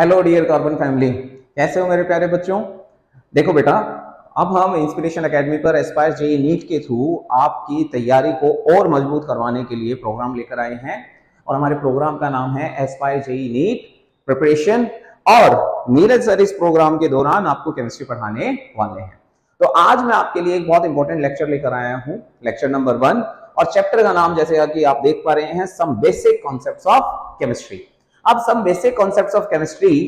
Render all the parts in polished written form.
Hello dear carbon family, कैसे हो मेरे प्यारे बच्चों। देखो बेटा, अब हम इंस्पिरेशन एकेडमी पर एस्पायर जेईई नीट के थ्रू आपकी तैयारी को और मजबूत करवाने के लिए प्रोग्राम लेकर आए हैं। और हमारे प्रोग्राम का नाम है एस्पायर जेईई नीट प्रिपरेशन। और नीरज सर इस प्रोग्राम के दौरान आपको केमिस्ट्री पढ़ाने वाले हैं। तो आज मैं आपके लिए एक बहुत इंपॉर्टेंट लेक्चर लेकर आया हूं, लेक्चर नंबर 1। और चैप्टर का नाम जैसे कि आप देख पा रहे हैं, some basic concepts of chemistry. अब some basic concepts of chemistry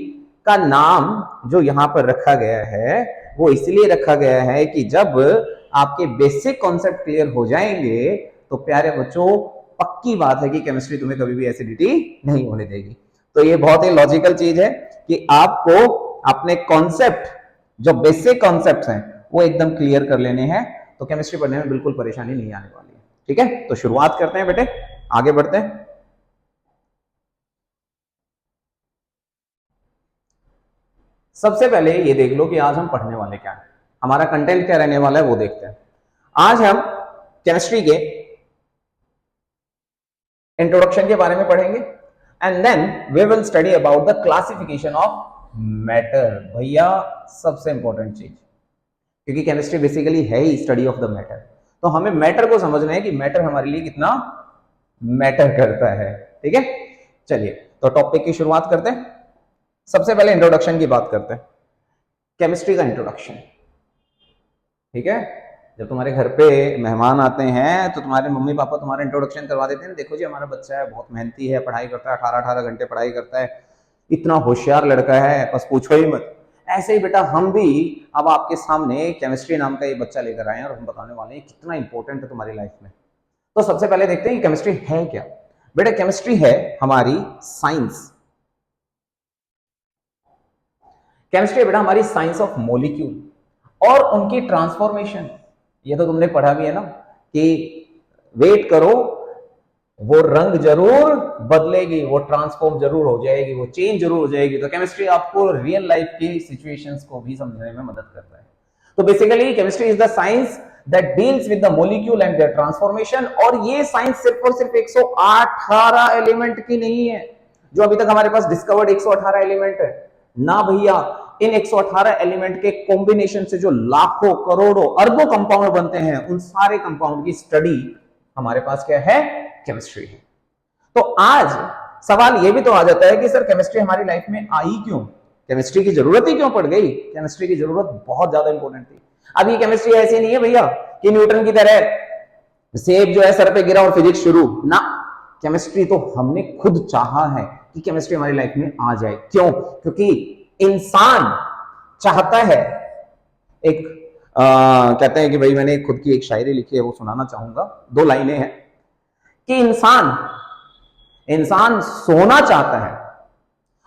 का नाम जो यहां पर रखा गया है वो इसलिए रखा गया है कि जब आपके बेसिक कॉन्सेप्ट क्लियर हो जाएंगे तो प्यारे बच्चों, पक्की बात है कि केमिस्ट्री तुम्हें कभी भी एसिडिटी नहीं होने देगी। तो ये बहुत ही लॉजिकल चीज है कि आपको अपने कॉन्सेप्ट, जो बेसिक कॉन्सेप्ट हैं, वो एकदम क्लियर कर लेने हैं। तो केमिस्ट्री पढ़ने में बिल्कुल परेशानी नहीं आने वाली है। ठीक है, तो शुरुआत करते हैं बेटे, आगे बढ़ते हैं। सबसे पहले ये देख लो कि आज हम पढ़ने वाले क्या है, हमारा कंटेंट क्या रहने वाला है वो देखते हैं। आज हम केमिस्ट्री के इंट्रोडक्शन के बारे में पढ़ेंगे and then we will study about the classification of matter. भैया सबसे इंपॉर्टेंट चीज, क्योंकि केमिस्ट्री बेसिकली है ही स्टडी ऑफ द मैटर। तो हमें मैटर को समझना है कि मैटर हमारे लिए कितना मैटर करता है। ठीक है, चलिए तो टॉपिक की शुरुआत करते हैं। सबसे पहले इंट्रोडक्शन की बात करते हैं, केमिस्ट्री का इंट्रोडक्शन। ठीक है, जब तुम्हारे घर पे मेहमान आते हैं तो तुम्हारे मम्मी पापा तुम्हारा इंट्रोडक्शन करवा देते हैं, देखो जी हमारा बच्चा है, बहुत मेहनती है, पढ़ाई करता है, 18-18 घंटे पढ़ाई करता है, इतना होशियार लड़का है, बस पूछो ही मत। ऐसे ही बेटा हम भी अब आपके सामने केमिस्ट्री नाम का ये बच्चा लेकर आए हैं और हम बताने वाले हैं कितना इंपॉर्टेंट है तुम्हारी लाइफ में। तो सबसे पहले देखते हैं कि केमिस्ट्री है क्या। बेटा केमिस्ट्री है हमारी साइंस। केमिस्ट्री बेटा हमारी साइंस ऑफ मॉलिक्यूल और उनकी ट्रांसफॉर्मेशन। ये तो तुमने पढ़ा भी है ना कि वेट करो, वो रंग जरूर बदलेगी, वो ट्रांसफॉर्म जरूर हो जाएगी, वो चेंज जरूर हो जाएगी। तो केमिस्ट्री आपको रियल लाइफ की सिचुएशंस को भी समझने में मदद करता है। तो basically chemistry is the science that deals with the molecule and their transformation. और ये साइंस सिर्फ और सिर्फ 118 एलिमेंट की नहीं है, जो अभी तक हमारे पास डिस्कवर्ड 118 एलिमेंट है ना भैया। इन 118 एलिमेंट के कॉम्बिनेशन से जो लाखों करोड़ों अरबों कंपाउंड बनते हैं, उन सारे कंपाउंड की स्टडी हमारे पास क्या है, केमिस्ट्री है। तो आज सवाल ये भी तो आ जाता है कि सर केमिस्ट्री हमारी लाइफ में आई क्यों, केमिस्ट्री की जरूरत ही क्यों पड़ गई। केमिस्ट्री की जरूरत बहुत ज्यादा इंपॉर्टेंट थी। अब ये केमिस्ट्री ऐसी नहीं है भैया कि न्यूटन की तरह सेब जो है सर पे गिरा और फिजिक्स शुरू ना। केमिस्ट्री तो हमने खुद चाहा है कि केमिस्ट्री हमारी लाइफ में आ जाए। क्यों? क्योंकि इंसान चाहता है, एक कहते हैं कि भाई मैंने खुद की एक शायरी लिखी है, वो सुनाना चाहूंगा, 2 लाइनें हैं कि इंसान सोना चाहता है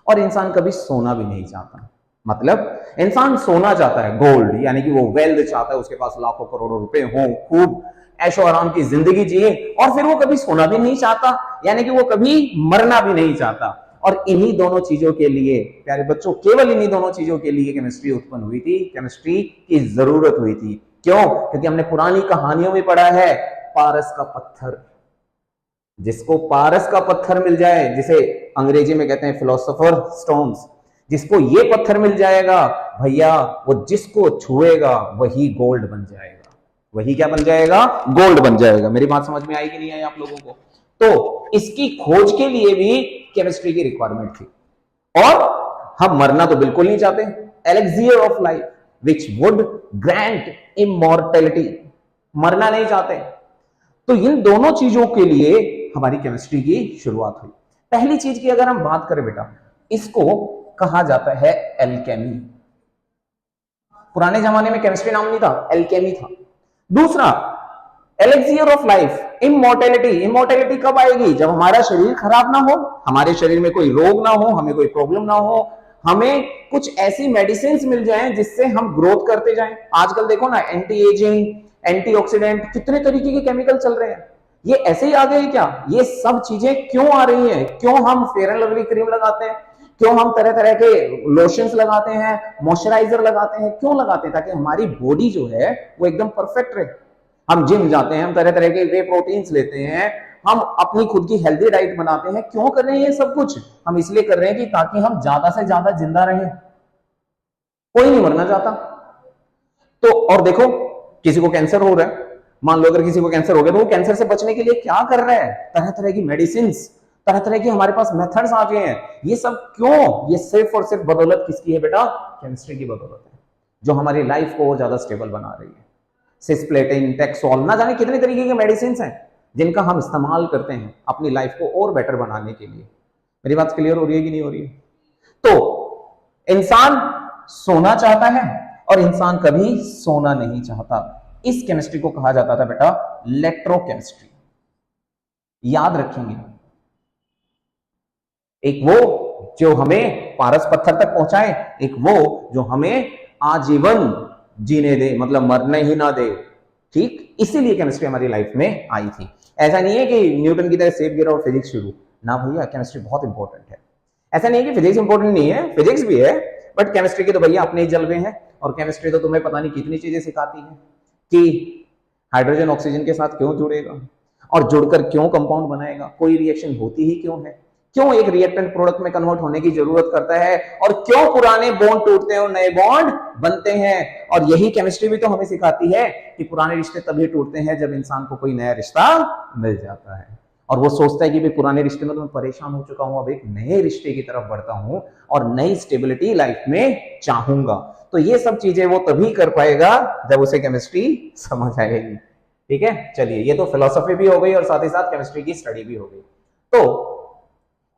और इंसान कभी सोना भी नहीं चाहता। मतलब इंसान सोना चाहता है, गोल्ड, यानी कि वो वेल्थ चाहता है, उसके पास लाखों करोड़ों रुपए हों, खूब ऐशो आराम की जिंदगी जिए, और फिर वो कभी सोना भी नहीं चाहता, यानी कि वो कभी मरना भी नहीं चाहता। और इन्हीं दोनों चीजों के लिए प्यारे बच्चों, केवल इन्हीं दोनों चीजों के लिए केमिस्ट्री उत्पन्न हुई थी, केमिस्ट्री की जरूरत हुई थी। क्यों? क्योंकि हमने पुरानी कहानियों में पढ़ा है पारस का पत्थर। जिसको पारस का पत्थर मिल जाए, जिसे अंग्रेजी में कहते हैं फिलोसोफर स्टोन्स, जिसको ये पत्थर मिल जाएगा भैया, वो जिसको छुएगा वही गोल्ड बन जाएगा। वही क्या बन जाएगा? गोल्ड बन जाएगा। मेरी बात समझ में आई कि नहीं आई आप लोगों को? तो इसकी खोज के लिए भी केमिस्ट्री की रिक्वायरमेंट थी। और हम मरना तो बिल्कुल नहीं चाहते, elixir of life which would grant immortality, मरना नहीं चाहते। तो इन दोनों चीजों के लिए हमारी केमिस्ट्री की शुरुआत हुई। पहली चीज की अगर हम बात करें बेटा, इसको कहा जाता है एल्केमी। पुराने जमाने में केमिस्ट्री नाम नहीं था, एल्केमी था। दूसरा, एलेक्सियर ऑफ लाइफ, इमॉर्टैलिटी। इमॉर्टैलिटी कब आएगी? जब हमारा शरीर खराब ना हो, हमारे शरीर में कोई रोग ना हो, हमें कोई प्रॉब्लम ना हो, हमें कुछ ऐसी मेडिसिन मिल जाएं जिससे हम ग्रोथ करते जाएं। आजकल देखो ना, एंटी एजिंग, एंटीऑक्सीडेंट, कितने तरीके के केमिकल चल रहे हैं। ये ऐसे ही आ गए क्या? ये सब चीजें क्यों आ रही हैं? क्यों हम फेयर एंड लवली क्रीम लगाते हैं? क्यों हम तरह तरह के लोशंस लगाते हैं, मॉइस्चराइजर लगाते हैं? क्यों लगाते हैं? ताकि हमारी बॉडी जो है वो एकदम परफेक्ट रहे। हम जिम जाते हैं, हम तरह तरह के वे प्रोटीन्स लेते हैं, हम अपनी खुद की हेल्दी डाइट बनाते हैं। क्यों कर रहे हैं ये सब कुछ? हम इसलिए कर रहे हैं कि ताकि हम ज्यादा से ज्यादा जिंदा रहें। कोई नहीं मरना चाहता। तो और देखो, किसी को कैंसर हो रहा है, मान लो अगर किसी को कैंसर हो गया तो वो कैंसर से बचने के लिए क्या कर रहा है? तरह तरह की मेडिसिन, तरह तरह की हमारे पास मेथड्स आ गए हैं। ये सब क्यों? ये सिर्फ और सिर्फ बदौलत किसकी है बेटा? केमिस्ट्री की बदौलत है, जो हमारी लाइफ को और ज्यादा स्टेबल बना रही है। सिस्प्लेटिन, टेक्सोल, ना जाने कितने तरीके के मेडिसिन हैं जिनका हम इस्तेमाल करते हैं अपनी लाइफ को और बेटर बनाने के लिए। मेरी बात क्लियर हो रही है कि नहीं हो रही है? तो इंसान सोना चाहता है और इंसान कभी सोना नहीं चाहता। इस केमिस्ट्री को कहा जाता था बेटा इलेक्ट्रोकेमिस्ट्री। याद रखेंगे, एक वो जो हमें पारस पत्थर तक पहुंचाए, एक वो जो हमें आजीवन जीने दे, मतलब मरने ही ना दे। ठीक, इसीलिए केमिस्ट्री हमारी लाइफ में आई थी। ऐसा नहीं है कि न्यूटन की तरह सेब गिरा और फिजिक्स शुरू ना। भैया केमिस्ट्री बहुत इंपॉर्टेंट है। ऐसा नहीं है कि फिजिक्स इंपॉर्टेंट नहीं है, फिजिक्स भी है, बट केमिस्ट्री के तो भैया अपने ही जलवे हैं। और केमिस्ट्री तो तुम्हें पता नहीं कितनी चीजें सिखाती है कि हाइड्रोजन ऑक्सीजन के साथ क्यों जुड़ेगा और जुड़कर क्यों कंपाउंड बनाएगा, कोई रिएक्शन होती ही क्यों है, क्यों एक रिएक्टेंट प्रोडक्ट में कन्वर्ट होने की जरूरत करता है, और क्यों पुराने बॉन्ड टूटते हैं और नए बॉन्ड बनते हैं। और यही केमिस्ट्री भी तो हमें सिखाती है कि पुराने रिश्ते तभी टूटते हैं जब इंसान को कोई नया रिश्ता मिल जाता है और वो सोचता है कि भाई पुराने रिश्ते में तो मैं परेशान हो चुका हूं, अब एक नए रिश्ते की तरफ बढ़ता हूं और नई स्टेबिलिटी लाइफ में चाहूंगा। तो ये सब चीजें वो तभी कर पाएगा जब उसे केमिस्ट्री समझ आएगी। ठीक है, चलिए, ये तो फिलॉसफी भी हो गई और साथ ही साथ केमिस्ट्री की स्टडी भी हो गई। तो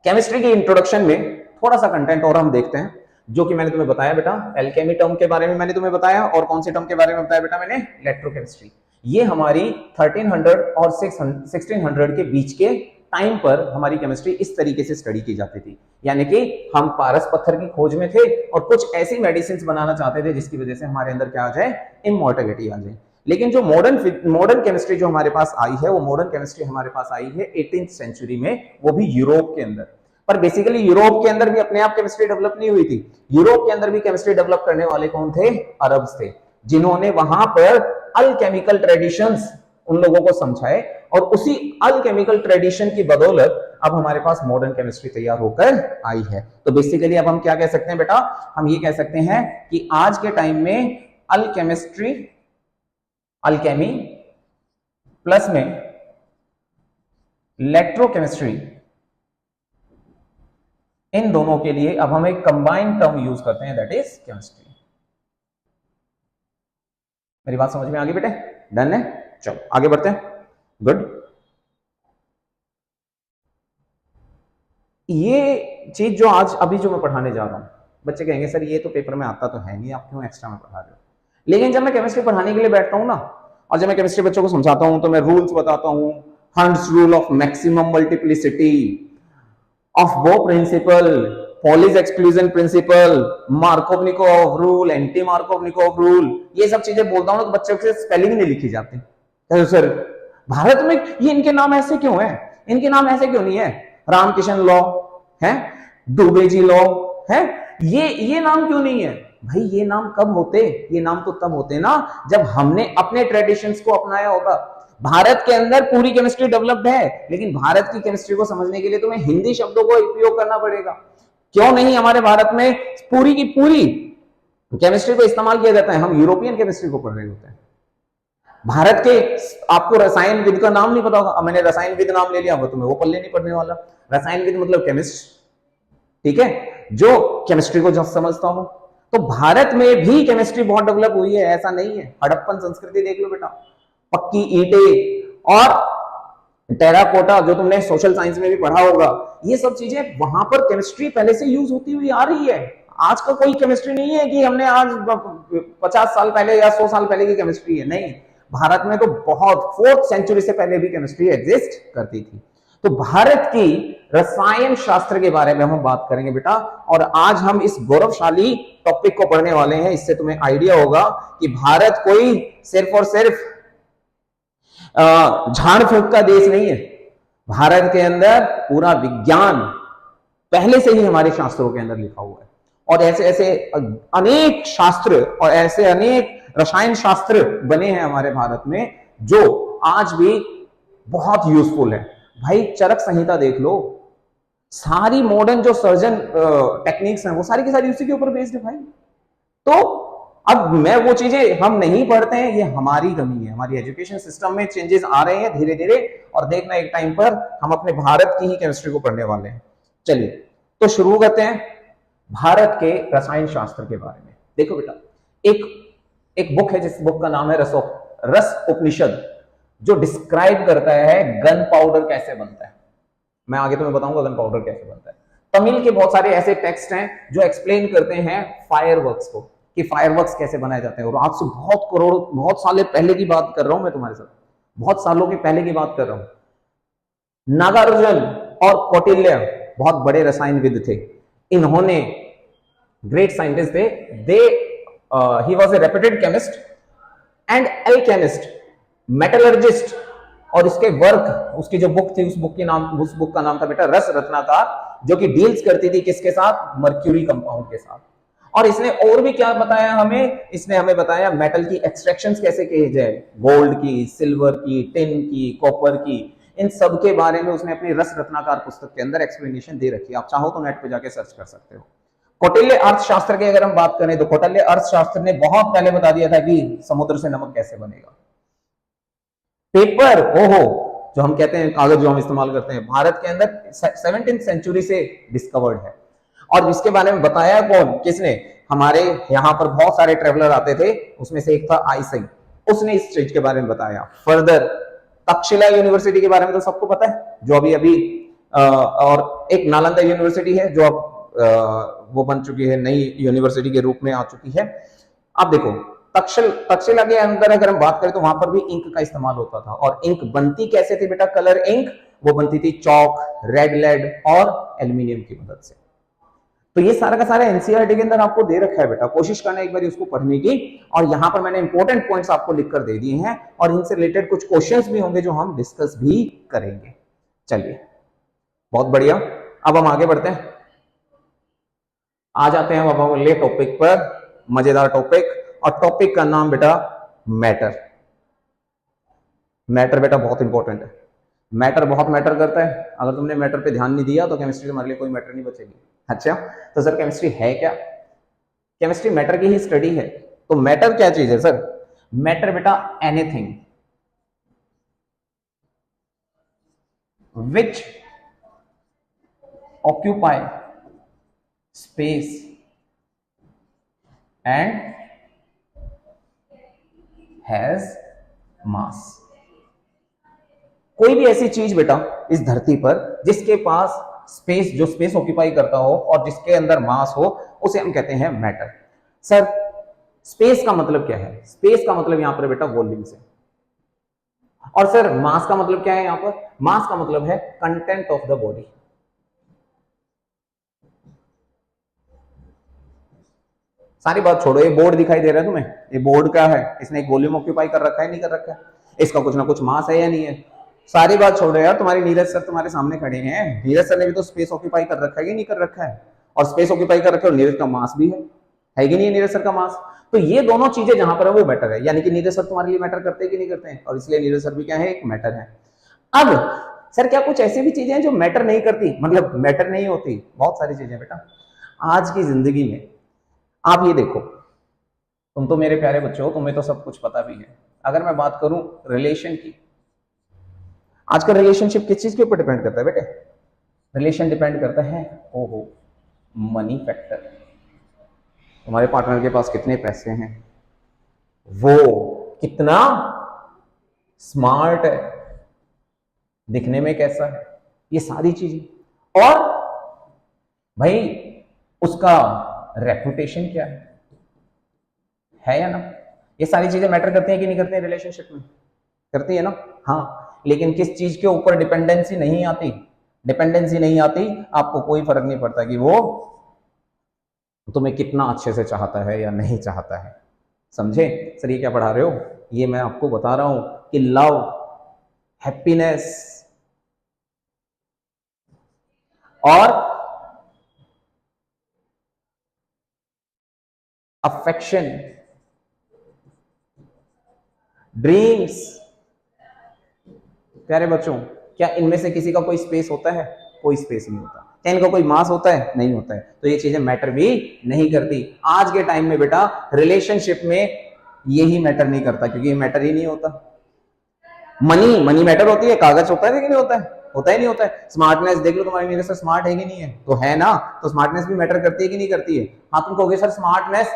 केमिस्ट्री की इंट्रोडक्शन में थोड़ा सा कंटेंट और हम देखते हैं, जो कि मैंने तुम्हें बताया बेटा एल्केमी टर्म के बारे में मैंने तुम्हें बताया, और कौन सी टर्म के बारे में बताया बेटा मैंने? इलेक्ट्रोकेमिस्ट्री। ये हमारी 1300 और 1600 के बीच के टाइम पर हमारी केमिस्ट्री इस तरीके से स्टडी की जाती थी। यानी कि हम पारस पत्थर की खोज में थे और कुछ ऐसी मेडिसिन बनाना चाहते थे जिसकी वजह से हमारे अंदर क्या आ जाए? इमॉर्टैलिटी आ जाए। लेकिन जो मॉडर्न केमिस्ट्री जो हमारे पास आई है, वो मॉडर्न केमिस्ट्री हमारे पास आई है 18th सेंचुरी में, वो भी यूरोप के अंदर। पर बेसिकली यूरोप के अंदर भी अपने आप केमिस्ट्री डेवलप नहीं हुई थी। यूरोप के अंदर भी केमिस्ट्री डेवलप करने वाले कौन थे? अरब्स थे, जिन्होंने वहां पर अल्केमिकल ट्रेडिशंस उन लोगों को समझाए और उसी अल्केमिकल ट्रेडिशन की बदौलत अब हमारे पास मॉडर्न केमिस्ट्री तैयार होकर आई है। तो बेसिकली अब हम क्या कह सकते हैं बेटा? हम ये कह सकते हैं कि आज के टाइम में अल्केमिस्ट्री, अल्केमी प्लस में इलेक्ट्रोकेमिस्ट्री, इन दोनों के लिए अब हम एक कंबाइंड टर्म यूज करते हैं, दैट इज केमिस्ट्री। मेरी बात समझ में आ गई बेटे? डन है? चलो आगे बढ़ते हैं। गुड। ये चीज जो आज अभी जो मैं पढ़ाने जा रहा हूं, बच्चे कहेंगे सर ये तो पेपर में आता तो है नहीं, आप क्यों एक्स्ट्रा में पढ़ा रहे हो? लेकिन जब मैं केमिस्ट्री पढ़ाने के लिए बैठता हूं ना, और जब मैं केमिस्ट्री बच्चों को समझाता हूं तो मैं रूल्स बताता हूं, Hund's rule of maximum multiplicity, aufbau principle, Pauli's exclusion principle, Markovnikov rule, anti Markovnikov rule, ये सब चीजें बोलता हूं तो बच्चों से स्पेलिंग नहीं लिखी जाती। तो सर भारत में ये इनके नाम ऐसे क्यों है, इनके नाम ऐसे क्यों नहीं है? रामकिशन लॉ है, दुबे जी लॉ है, ये नाम क्यों नहीं है? भाई ये नाम कब होते? ये नाम तो तब होते ना जब हमने अपने ट्रेडिशंस को अपनाया होगा। भारत के अंदर पूरी केमिस्ट्री डेवलप्ड है, लेकिन भारत की केमिस्ट्री को समझने के लिए तुम्हें हिंदी शब्दों को उपयोग करना पड़ेगा। क्यों नहीं हमारे भारत में पूरी की पूरी केमिस्ट्री को इस्तेमाल किया जाता है? हम यूरोपियन केमिस्ट्री को पढ़ रहे होते हैं। भारत के, आपको रसायन विद का नाम नहीं पता होगा, मैंने रसायन विद नाम ले लिया, वो तुम्हें वो पल्ले नहीं पढ़ने वाला। रसायन विद मतलब केमिस्ट, ठीक है, जो केमिस्ट्री को जो समझता हो। तो भारत में भी केमिस्ट्री बहुत डेवलप हुई है, ऐसा नहीं है। हड़प्पन संस्कृति देख लो बेटा, पक्की ईंटें और टेराकोटा, जो तुमने सोशल साइंस में भी पढ़ा होगा, ये सब चीजें वहां पर केमिस्ट्री पहले से यूज होती हुई आ रही है। आज का कोई केमिस्ट्री नहीं है कि हमने आज 50 साल पहले या 100 साल पहले की केमिस्ट्री है, नहीं। भारत में तो बहुत 4th सेंचुरी से पहले भी केमिस्ट्री एग्जिस्ट करती थी। तो भारत की रसायन शास्त्र के बारे में हम बात करेंगे बेटा, और आज हम इस गौरवशाली टॉपिक को पढ़ने वाले हैं। इससे तुम्हें आइडिया होगा कि भारत कोई सिर्फ और सिर्फ झाड़ फूक का देश नहीं है। भारत के अंदर पूरा विज्ञान पहले से ही हमारे शास्त्रों के अंदर लिखा हुआ है, और ऐसे ऐसे अनेक शास्त्र और ऐसे अनेक रसायन शास्त्र बने हैं हमारे भारत में जो आज भी बहुत यूजफुल है। भाई चरक संहिता देख लो, सारी मॉडर्न जो सर्जन टेक्निक्स हैं वो सारी की सारी उसी के ऊपर बेस्ड है भाई। तो अब मैं वो चीजें हम नहीं पढ़ते हैं, ये हमारी कमी है। हमारी एजुकेशन सिस्टम में चेंजेस आ रहे हैं धीरे धीरे, और देखना एक टाइम पर हम अपने भारत की ही केमिस्ट्री को पढ़ने वाले हैं। चलिए तो शुरू करते हैं भारत के रसायन शास्त्र के बारे में। देखो बेटा, एक एक बुक है जिस बुक का नाम है रस उपनिषद, जो डिस्क्राइब करता है गन पाउडर कैसे बनता है। मैं आगे तुम्हें बताऊंगा गन पाउडर कैसे बनता है। तमिल के बहुत सारे ऐसे टेक्स्ट हैं जो एक्सप्लेन करते हैं फायरवर्क्स को, कि फायरवर्क्स कैसे बनाए जाते हैं। और आज से बहुत साल पहले की बात कर रहा हूं मैं तुम्हारे साथ, बहुत सालों के पहले की बात कर रहा हूं। नागार्जुन और कौटिल्य बहुत बड़े रसायनविद थे। इन्होंने ग्रेट साइंटिस्ट थे, दे he was a reputed chemist and alchemist, metallurgist. और इसके वर्क, उसकी जो बुक थी, उस बुक का नाम था बेटा रस रत्नाकर, जो कि डील्स करती थी किसके साथ, मर्क्यूरी कंपाउंड के साथ। और इसने और भी क्या बताया हमें, इसने हमें बताया मेटल की एक्सट्रैक्शन कैसे किए जाए, गोल्ड की, सिल्वर की, टिन की, कॉपर की, इन सब के बारे में उसने अपनी रस रत्नाकर पुस्तक के अंदर एक्सप्लेनेशन दे रखी है। आप चाहो तो नेट पे जाके सर्च कर सकते हो। कौटिल्य अर्थशास्त्र की अगर हम बात करें तो कौटिल्य अर्थशास्त्र ने बहुत पहले बता दिया था कि समुद्र से नमक कैसे बनेगा। पेपर, ओहो, जो हम कहते हैं कागज जो हम इस्तेमाल करते हैं, भारत के अंदर 17th सेंचुरी से डिस्कवर्ड है। और इसके बारे में बताया कौन, किसने, हमारे यहाँ पर बहुत सारे ट्रेवलर आते थे, उसमें से एक था आईसई, उसने इस चीज के बारे में बताया। फर्दर तक्षशिला यूनिवर्सिटी के बारे में तो सबको पता है, जो अभी और एक नालंदा यूनिवर्सिटी है जो अब वो बन चुकी है, नई यूनिवर्सिटी के रूप में आ चुकी है। अब देखो तक्षशिला के अंदर अगर हम बात करें तो वहां पर भी इंक का इस्तेमाल होता था। और इंक बनती कैसे थी बेटा, कलर इंक, वो बनती थी चौक, रेड लेड और एल्यूमिनियम की मदद से। तो ये सारा का सारा एनसीईआरटी के अंदर आपको दे रखा है बेटा, कोशिश करना एक बार उसको पढ़ने की। और यहां पर मैंने इंपॉर्टेंट पॉइंट्स आपको लिखकर दे दिए हैं, और इनसे रिलेटेड कुछ क्वेश्चंस भी होंगे जो हम डिस्कस भी करेंगे। चलिए बहुत बढ़िया, अब हम आगे बढ़ते हैं, आ जाते हैं अब अगले टॉपिक पर, मजेदार टॉपिक। और टॉपिक का नाम बेटा मैटर। मैटर बेटा बहुत इंपॉर्टेंट है, मैटर बहुत मैटर करता है। अगर तुमने मैटर पे ध्यान नहीं दिया तो केमिस्ट्री तुम्हारे लिए कोई मैटर नहीं बचेगी। अच्छा, तो सर केमिस्ट्री है क्या? केमिस्ट्री मैटर की ही स्टडी है। तो मैटर क्या चीज है सर? मैटर बेटा anything which occupy space and has मास। कोई भी ऐसी चीज बेटा इस धरती पर जिसके पास स्पेस, जो स्पेस ऑक्यूपाई करता हो और जिसके अंदर मास हो, उसे हम कहते हैं मैटर। सर स्पेस का मतलब क्या है? स्पेस का मतलब यहां पर बेटा वॉल्यूम से। और सर मास का मतलब क्या है यहां पर? मास का मतलब है कंटेंट ऑफ द बॉडी। सारी बात छोड़ो, ये बोर्ड दिखाई दे रहा है तुम्हें, ये बोर्ड क्या है? इसने एक वॉल्यूम ऑक्यूपाई कर रखा है, नहीं कर रखा है? इसका कुछ ना कुछ मास है या नहीं है? सारी बात छोड़ो यार, तुम्हारी नीरज सर तुम्हारे सामने खड़े हैं, नीरज सर ने भी तो स्पेस ऑक्यूपाई कर रखा है कि नहीं कर रखा है? और स्पेस ऑक्यूपाई कर रखा है और नीरज का मास भी है कि नहीं नीरज सर का मास? तो ये दोनों चीजें जहां पर है वो मैटर है, यानी कि नीरज सर तुम्हारे लिए मैटर करते हैं कि नहीं करते हैं, और इसलिए नीरज सर भी क्या है, एक मैटर है। अब सर क्या कुछ ऐसी भी चीजें हैं जो मैटर नहीं करती, मतलब मैटर नहीं होती? बहुत सारी चीजें बेटा आज की जिंदगी में। आप ये देखो, तुम तो मेरे प्यारे बच्चे हो, तुम्हें तो सब कुछ पता भी है। अगर मैं बात करूं रिलेशन की, आजकल रिलेशनशिप किस चीज के ऊपर डिपेंड करता है बेटे? रिलेशन डिपेंड करता है, ओहो, मनी फैक्टर। तुम्हारे पार्टनर के पास कितने पैसे हैं, वो कितना स्मार्ट है, दिखने में कैसा है, ये सारी चीजें। और भाई उसका रेपुटेशन क्या है या ना? ये सारी चीजें मैटर करती हैं कि नहीं करती हैं रिलेशनशिप में? करती है ना? हाँ। लेकिन किस चीज के ऊपर डिपेंडेंसी नहीं आती? डिपेंडेंसी नहीं आती, आपको कोई फर्क नहीं पड़ता कि वो तुम्हें कितना अच्छे से चाहता है या नहीं चाहता है। समझे सर ये क्या पढ़ा रहे हो? ये मैं आपको बता रहा हूं कि लव, हैप्पीनेस और अफेक्शन, ड्रीम्स, प्यारे बच्चों, क्या इनमें से किसी का कोई स्पेस होता है? कोई स्पेस नहीं होता। क्या इनका कोई मास होता है? नहीं होता है। तो ये चीजें मैटर भी नहीं करती। आज के टाइम में बेटा रिलेशनशिप में यही मैटर नहीं करता, क्योंकि ये मैटर ही नहीं होता। मनी मैटर होती है, कागज होता है कि नहीं होता है? होता ही नहीं होता है। स्मार्टनेस देख लो, तुम्हारी मेरे सर स्मार्ट है कि नहीं है? तो है ना, तो स्मार्टनेस भी मैटर करती है कि नहीं करती है? हाँ, तुम कहोगे सर स्मार्टनेस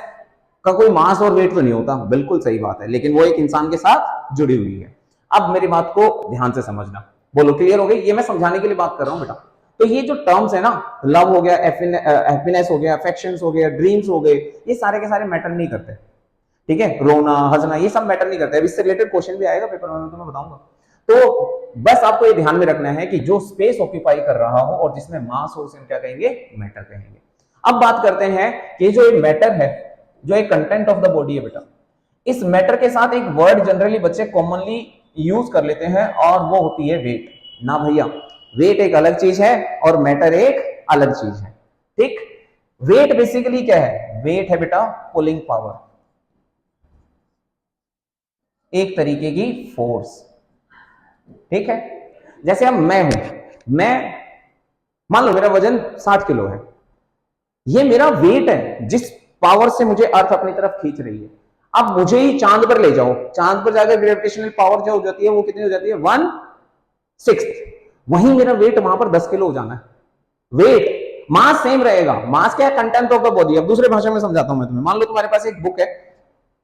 का कोई मास और वेट तो नहीं होता, बिल्कुल सही बात है, लेकिन वो एक इंसान के साथ जुड़ी हुई है। अब मेरी बात को ध्यान से समझना, बोलो क्लियर हो गई? ये मैं समझाने के लिए बात कर रहा हूं बेटा। तो ये जो टर्म्स है ना, लव हो गया, हैप्पीनेस हो गया, अफेक्शंस हो गया, ड्रीम्स हो गए, ये सारे के सारे मैटर नहीं करते, ठीक है? रोना, हंसना, ये सब मैटर नहीं करता है। इससे रिलेटेड क्वेश्चन भी आएगा पेपर में, तो मैं बताऊंगा। तो बस आपको ये ध्यान में रखना है कि जो स्पेस ऑक्यूपाई कर रहा हो और जिसमें मास हो, उसे क्या कहेंगे? मैटर कहेंगे। अब बात करते हैं कि जो एक मैटर है, जो एक कंटेंट ऑफ द बॉडी है बेटा, इस मैटर के साथ एक वर्ड जनरली बच्चे कॉमनली यूज कर लेते हैं और वो होती है वेट। ना भैया, वेट एक अलग चीज है और मैटर एक अलग चीज है, ठीक? वेट बेसिकली क्या है? वेट है बेटा पुलिंग पावर, एक तरीके की फोर्स, ठीक है? जैसे अब मैं हूं, मैं मान लो मेरा वजन 60 किलो है, ये मेरा वेट है जिस पावर से मुझे अर्थ अपनी तरफ खींच रही है। अब मुझे ही चांद पर ले जाओ, चांद पर जाकर ग्रेविटेशनल पावर जो हो जाती है वो कितनी हो जाती है? 1/6। वहीं मेरा वेट वहां पर 10 किलो हो जाना है। वेट, मास सेम रहेगा। मास क्या है? Content of the body. अब दूसरे भाषा में समझाता हूं मैं तुम्हें। मान लो तुम्हारे पास एक बुक है,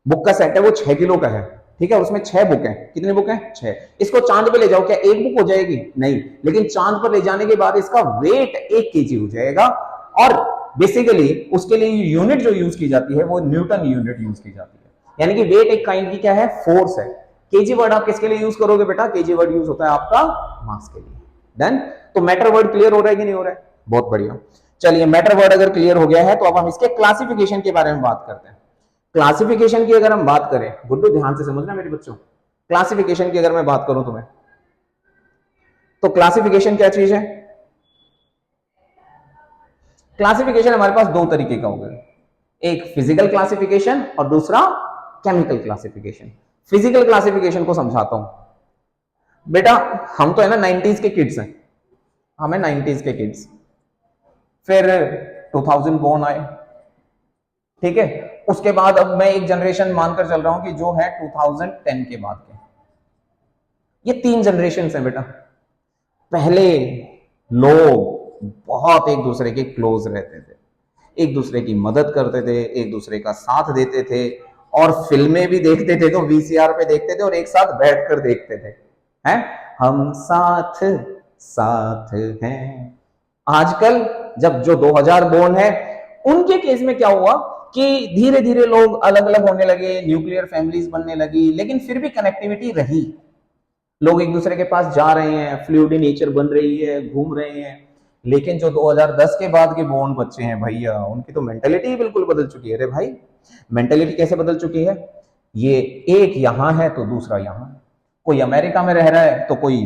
बुक का सेट है, वो 6 किलो का है, ठीक है? उसमें 6 बुक है। कितने बुक है? 6। इसको चांद पे ले जाओ, क्या एक बुक हो जाएगी? नहीं, लेकिन चांद पर ले जाने के बाद इसका वेट 1 केजी हो जाएगा। और बेसिकली उसके लिए यूनिट जो यूज की जाती है वो न्यूटन यूनिट यूज की जाती है। यानी कि वेट एक काइंड की क्या है? फोर्स है। केजी वर्ड आप किसके लिए यूज करोगे बेटा? केजी वर्ड यूज होता है आपका मास के लिए। देन तो मैटर वर्ड क्लियर हो रहा है कि नहीं हो रहा है? बहुत बढ़िया। चलिए, मैटर वर्ड अगर क्लियर हो गया है तो अब हम इसके क्लासिफिकेशन के बारे में बात करते हैं। क्लासिफिकेशन की अगर हम बात करें, गुड्डू ध्यान से समझना मेरे बच्चों, क्लासिफिकेशन की अगर मैं बात करूं तुम्हें, तो क्लासिफिकेशन क्या चीज है? क्लासिफिकेशन हमारे पास दो तरीके का होगा, एक फिजिकल क्लासिफिकेशन और दूसरा केमिकल क्लासिफिकेशन। फिजिकल क्लासिफिकेशन को समझाता हूं बेटा। हम तो है ना 90s के किड्स हैं, हमें 90s के किड्स, फिर 2000 बोर्न आए, ठीक है? उसके बाद अब मैं एक जनरेशन मानकर चल रहा हूं कि जो है 2010 के बाद के, ये 3 जनरेशन हैं बेटा। पहले लोग बहुत एक दूसरे के क्लोज रहते थे, एक दूसरे की मदद करते थे, एक दूसरे का साथ देते थे, और फिल्में भी देखते थे तो वीसीआर पे देखते थे और एक साथ बैठकर देखते थे, हैं? हम साथ साथ हैं। आजकल जब जो 2000 बोर्न है, उनके केस में क्या हुआ कि धीरे धीरे लोग अलग अलग होने लगे, न्यूक्लियर फैमिलीज बनने लगी, लेकिन फिर भी कनेक्टिविटी रही। लोग एक दूसरे के पास जा रहे हैं, फ्लूइड नेचर बन रही है, घूम रहे हैं। लेकिन जो 2010 के बाद के बोर्न बच्चे हैं भैया, उनकी तो मेंटेलिटी बिल्कुल बदल चुकी है। अरे भाई, मेंटेलिटी कैसे बदल चुकी है? ये एक यहां है तो दूसरा यहां, कोई अमेरिका में रह रहा है तो कोई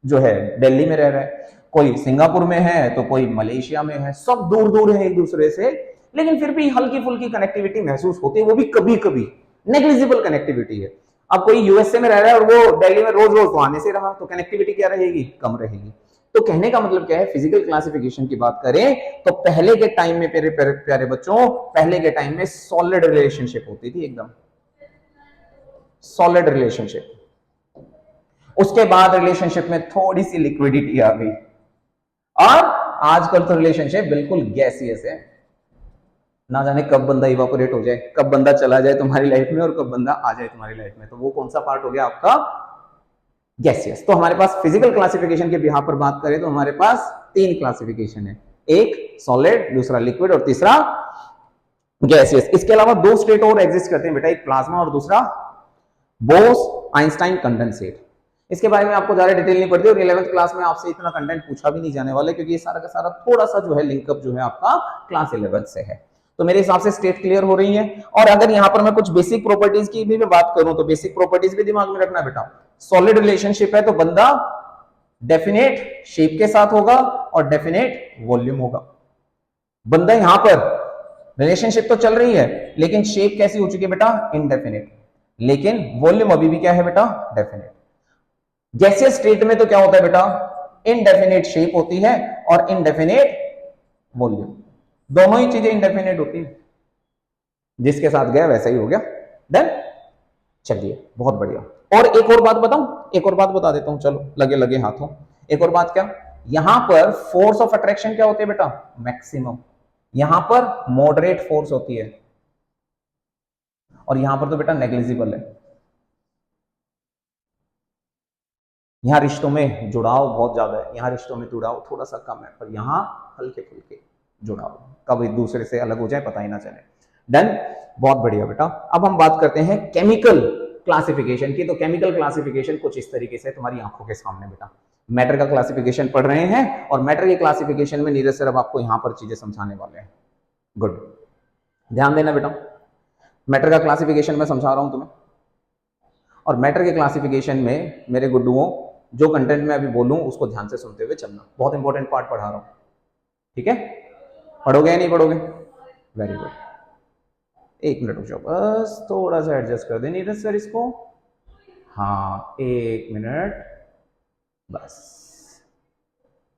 जो है दिल्ली में रह रहा है, कोई सिंगापुर में है तो कोई मलेशिया में है, सब दूर दूर है एक दूसरे से, लेकिन फिर भी हल्की फुल्की कनेक्टिविटी महसूस होती है, वो भी कभी कभी, नेग्लिजिबल कनेक्टिविटी है। अब कोई यूएसए में रह रहा है और वो दिल्ली में रोज रोज तो आने से रहा, तो कनेक्टिविटी क्या रहेगी? कम रहेगी। तो कहने का मतलब क्या है? फिजिकल क्लासिफिकेशन की बात करें तो पहले के टाइम में प्यारे प्यारे बच्चों, पहले के टाइम में सॉलिड रिलेशनशिप होती थी, एकदम सॉलिड रिलेशनशिप। उसके बाद रिलेशनशिप में थोड़ी सी लिक्विडिटी आ गई, और आजकल तो रिलेशनशिप बिल्कुल गैसियस है। ना जाने कब बंदा इवापोरेट हो जाए, कब बंदा चला जाए तुम्हारी लाइफ में और कब बंदा आ जाए तुम्हारी लाइफ में। तो वो कौन सा पार्ट हो गया आपका? गैसियस। तो हमारे पास फिजिकल क्लासिफिकेशन के बिहाफ पर बात करें तो हमारे पास 3 क्लासिफिकेशन है, एक सॉलिड, दूसरा लिक्विड और तीसरा गैसियस। इसके अलावा 2 स्टेट और एग्जिस्ट करते हैं बेटा, एक प्लाज्मा और दूसरा बोस आइंस्टाइन कंडेंसेट। इसके बारे में आपको ज्यादा डिटेल नहीं पड़ती और 11th क्लास में आपसे इतना कंटेंट पूछा भी नहीं जाने वाला, क्योंकि ये सारा का सारा थोड़ा सा जो है लिंकअप जो है आपका क्लास 11th से है। तो मेरे हिसाब से स्टेट क्लियर हो रही है। और अगर यहां पर मैं कुछ बेसिक प्रॉपर्टीज की भी मैं बात करूं तो बेसिक प्रॉपर्टीज भी दिमाग में रखना बेटा। सॉलिड रिलेशनशिप है तो बंदा डेफिनेट शेप के साथ होगा और डेफिनेट वॉल्यूम होगा। बंदा यहां पर रिलेशनशिप तो चल रही है, लेकिन शेप कैसी हो चुकी है बेटा? इनडेफिनेट। लेकिन वॉल्यूम अभी भी क्या है बेटा? डेफिनेट। गैसियस स्टेट में तो क्या होता है बेटा, इनडेफिनेट शेप होती है और इनडेफिनेट वॉल्यूम, दोनों ही चीजें इनडेफिनेट होती है। जिसके साथ गया वैसा ही हो गया। डन, चलिए बहुत बढ़िया। और एक और बात बताऊं, एक और बात बता देता हूं, चलो लगे लगे हाथों। एक और बात क्या, यहां पर फोर्स ऑफ अट्रैक्शन क्या होती है बेटा, मैक्सिमम। यहां पर मॉडरेट फोर्स होती है और यहां पर तो बेटा नेग्लिजिबल है। यहां रिश्तों में जुड़ाव बहुत ज्यादा है, यहां रिश्तों में जुड़ाव थोड़ा सा कम है, पर यहां हल्के फुल्के जुड़ाव, कब एक दूसरे से अलग हो जाए पता ही ना चले। डन, बहुत बढ़िया बेटा। अब हम बात करते हैं केमिकल क्लासिफिकेशन की। तो केमिकल क्लासिफिकेशन कुछ इस तरीके से तुम्हारी आंखों के सामने बेटा, मैटर का क्लासिफिकेशन पढ़ रहे हैं और मैटर के क्लासिफिकेशन में नीरज सर अब आपको यहां पर चीजें समझाने वाले हैं। गुड, ध्यान देना बेटा, मैटर का क्लासिफिकेशन मैं समझा रहा हूं तुम्हें, और मैटर के क्लासिफिकेशन में मेरे गुड्डुओं जो कंटेंट में अभी बोलूं उसको ध्यान से सुनते हुए चलना, बहुत इंपॉर्टेंट पार्ट पढ़ा रहा हूं, ठीक है? पढ़ोगे या नहीं पढ़ोगे? वेरी गुड, एक मिनट रुक जाओ, बस थोड़ा सा एडजस्ट कर दे नीरज सर इसको। हाँ एक मिनट बस,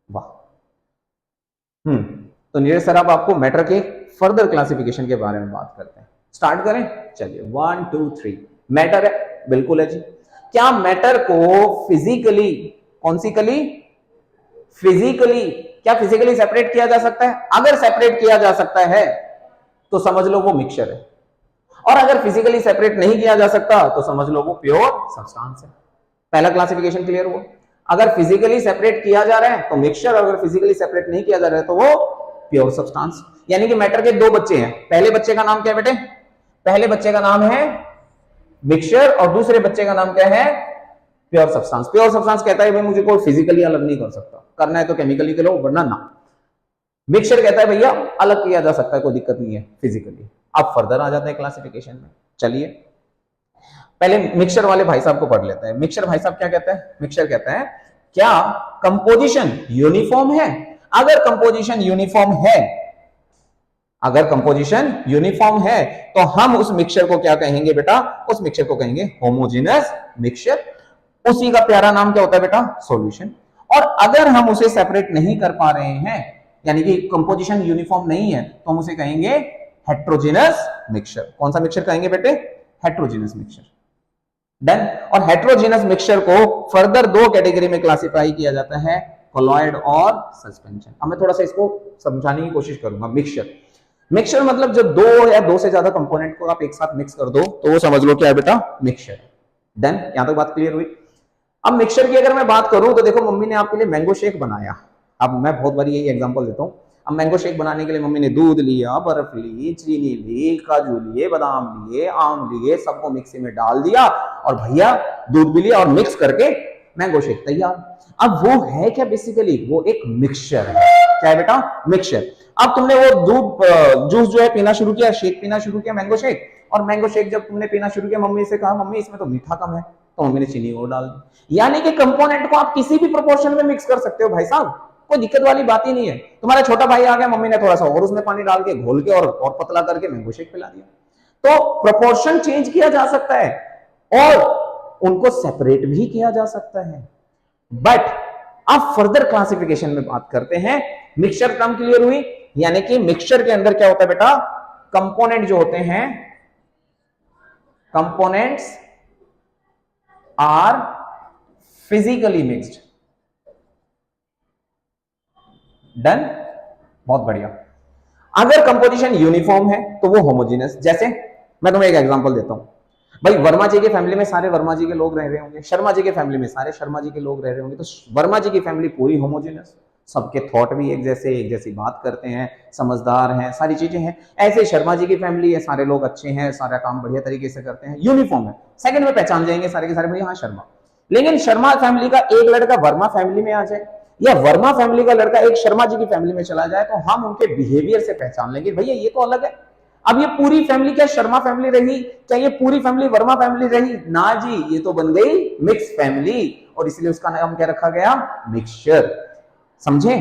वाह। तो नीरज सर अब आपको मैटर के फर्दर क्लासिफिकेशन के बारे में बात करते हैं। स्टार्ट करें, चलिए 1 2 3। मैटर है, बिल्कुल है जी। क्या मैटर को फिजिकली, कौन सी कली, फिजिकली, क्या फिजिकली सेपरेट किया जा सकता है? अगर सेपरेट किया जा सकता है तो समझ लो वो मिक्सचर है, और अगर फिजिकली सेपरेट नहीं किया जा सकता तो समझ लो वो प्योर सब्सटेंस है। पहला क्लासिफिकेशन क्लियर हुआ। अगर फिजिकली सेपरेट किया जा रहा है तो मिक्सचर, अगर फिजिकली सेपरेट नहीं किया जा रहा है तो वो प्योर सब्सटेंस। यानी कि मैटर के दो बच्चे हैं, पहले बच्चे का नाम क्या है बेटे? पहले बच्चे का नाम है मिक्सचर और दूसरे बच्चे का नाम क्या है? Pure substance. प्योर सब्सटेंस कहता है भाई मुझे कोई फिजिकली अलग नहीं कर सकता, करना है तो केमिकली करो वरना ना। मिक्सचर कहता है भैया अलग किया जा सकता है, कोई दिक्कत नहीं है फिजिकली। अब फर्दर आ जाते हैं क्लासिफिकेशन में, चलिए पहले मिक्सचर वाले भाई साहब को पढ़ लेते हैं। मिक्सचर भाई साहब क्या कहते हैं? मिक्सचर कहते हैं क्या कंपोजिशन यूनिफॉर्म है? अगर कंपोजिशन यूनिफॉर्म है, अगर कंपोजिशन यूनिफॉर्म है तो हम उस मिक्सचर को क्या कहेंगे बेटा? उस मिक्सचर को कहेंगे होमोजेनस मिक्सचर। उसी का प्यारा नाम क्या होता है बेटा? सॉल्यूशन। और अगर हम उसे सेपरेट नहीं कर पा रहे हैं, यानी कि कंपोजिशन यूनिफॉर्म नहीं है, तो हम उसे कहेंगे हेट्रोजेनस मिक्सचर। कौन सा मिक्सचर कहेंगे बेटे? Heterogeneous mixture. डन। और हेट्रोजेनस मिक्सचर को फर्दर दो कैटेगरी में क्लासिफाई किया जाता है, कोलॉइड और सस्पेंशन। अब मैं थोड़ा सा इसको समझाने की कोशिश करूंगा। मिक्सचर, मिक्सचर मतलब जब दो या दो से ज्यादा कंपोनेंट को आप एक साथ मिक्स कर दो तो वो समझ लो क्या है बेटा? मिक्सचर। डन, यहां तक बात क्लियर हुई। अब मिक्सचर की अगर मैं बात करूं तो देखो मम्मी ने आपके लिए मैंगो शेक बनाया। अब मैं बहुत बार यही एग्जांपल देता हूं। अब मैंगो शेक बनाने के लिए मम्मी ने दूध लिया, बर्फ ली, चीनी ली, काजू लिए, बादाम लिए, आम लिए, सबको मिक्सी में डाल दिया और भैया दूध भी लिया और मिक्स करके मैंगो शेक तैयार। अब वो है क्या बेसिकली? वो एक मिक्सचर है। क्या है बेटा? मिक्सचर। अब तुमने वो दूध जूस जो है पीना शुरू किया, शेक पीना शुरू किया, मैंगो शेक। और मैंगो शेक जब तुमने पीना शुरू किया, मम्मी से कहा मम्मी इसमें तो मीठा कम है, तो मम्मी ने चीनी और डाल दी। यानी कि कंपोनेंट को आप किसी भी प्रोपोर्शन में मिक्स कर सकते हो भाई साहब, कोई दिक्कत वाली बात ही नहीं है। तुम्हारा छोटा भाई आ गया, मम्मी ने थोड़ा सा और उसमें पानी डाल के घोल के और पतला करके मैंगो शेक पिला दिया। तो प्रोपोर्शन चेंज किया जा सकता है और उनको सेपरेट भी किया जा सकता है। बट अब फर्दर क्लासिफिकेशन में बात करते हैं। मिक्सचर टर्म क्लियर हुई, यानी कि मिक्सचर के अंदर क्या होता है बेटा? कंपोनेंट जो होते हैं, components are physically mixed. Done, बहुत बढ़िया। अगर कंपोजिशन यूनिफॉर्म है तो वो होमोजेनस। जैसे मैं तुम्हें एक एग्जांपल देता हूं भाई, वर्मा जी के फैमिली में सारे वर्मा जी के लोग रह रहे होंगे, शर्मा जी के फैमिली में सारे शर्मा जी के लोग रह रहे होंगे, तो वर्मा जी की फैमिली पूरी होमोजेनस, सबके थॉट भी एक जैसे, एक जैसी बात करते हैं, समझदार हैं, सारी चीजें हैं। ऐसे शर्मा जी की फैमिली है, सारे लोग अच्छे हैं, सारा काम बढ़िया तरीके से करते हैं, यूनिफॉर्म है, सेकंड में पहचान जाएंगे सारे के सारे भाई हाँ शर्मा। लेकिन शर्मा फैमिली का एक लड़का वर्मा फैमिली में आ जाए या वर्मा फैमिली का लड़का एक शर्मा जी की फैमिली में चला जाए, तो हम उनके बिहेवियर से पहचान लेंगे भैया ये तो अलग है। अब ये पूरी फैमिली क्या शर्मा फैमिली रही? क्या ये पूरी फैमिली वर्मा फैमिली रही? ना जी, ये तो बन गई मिक्स फैमिली, और इसलिए उसका नाम क्या रखा गया? मिक्सचर। समझे?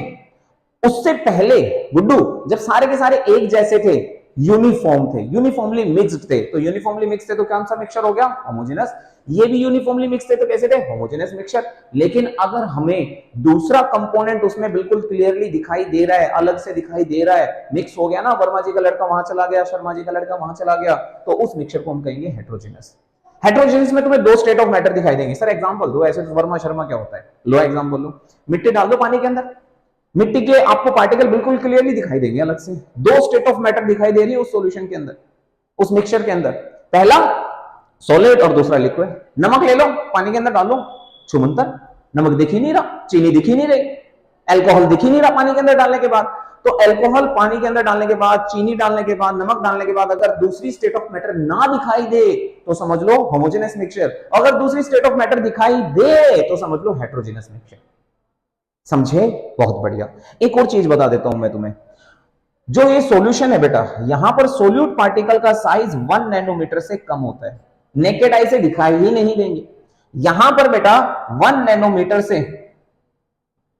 उससे पहले गुड्डू जब सारे के सारे एक जैसे थे, यूनिफॉर्म थे, यूनिफॉर्मली मिक्स्ड थे, तो यूनिफॉर्मली मिक्स थे तो कौन सा मिक्सचर हो गया? होमोजेनस। ये भी यूनिफॉर्मली मिक्स थे तो कैसे थे? Homogeneous mixture. लेकिन अगर हमें दूसरा कंपोनेंट उसमें बिल्कुल क्लियरली दिखाई दे रहा है, अलग से दिखाई दे रहा है, मिक्स हो गया ना, वर्मा जी का लड़का वहां चला गया, शर्मा जी का लड़का वहां चला गया, तो उस मिक्सचर को हम कहेंगे हेटेरोजेनस। हेटेरोजेनस में तुम्हें दो स्टेट ऑफ मैटर दिखाई देंगे। सर एग्जांपल दो, ऐसे तो वर्मा शर्मा क्या होता है? लो एग्जांपल लो, मिट्टी डाल दो पानी के अंदर, मिट्टी के आपको पार्टिकल बिल्कुल क्लियरली दिखाई देंगे अलग से। दो स्टेट ऑफ मैटर दिखाई दे रही है उस सॉल्यूशन के अंदर, उस मिक्सचर के अंदर। पहला सॉलिड और दूसरा लिक्विड। नमक ले लो, पानी के अंदर डालो, छुमंतर, नमक दिख ही नहीं रहा, चीनी दिख ही नहीं रही, अल्कोहल दिख ही नहीं रहा पानी के अंदर डालने के बाद। तो अल्कोहल पानी के अंदर डालने के बाद, चीनी डालने के बाद, नमक डालने के बाद अगर दूसरी स्टेट ऑफ मैटर ना दिखाई दे तो समझ लो होमोजेनस मिक्सचर। अगर दूसरी स्टेट ऑफ मैटर दिखाई दे तो समझ लो हेटेरोजेनस मिक्सचर। समझे? बहुत बढ़िया। एक और चीज बता देता हूं मैं तुम्हें, जो ये सॉल्यूशन है बेटा, यहां पर सोल्यूट पार्टिकल का साइज 1 नैनोमीटर से कम होता है, नेकेड आई से दिखाई ही नहीं देंगे। यहां पर बेटा 1 नैनोमीटर से,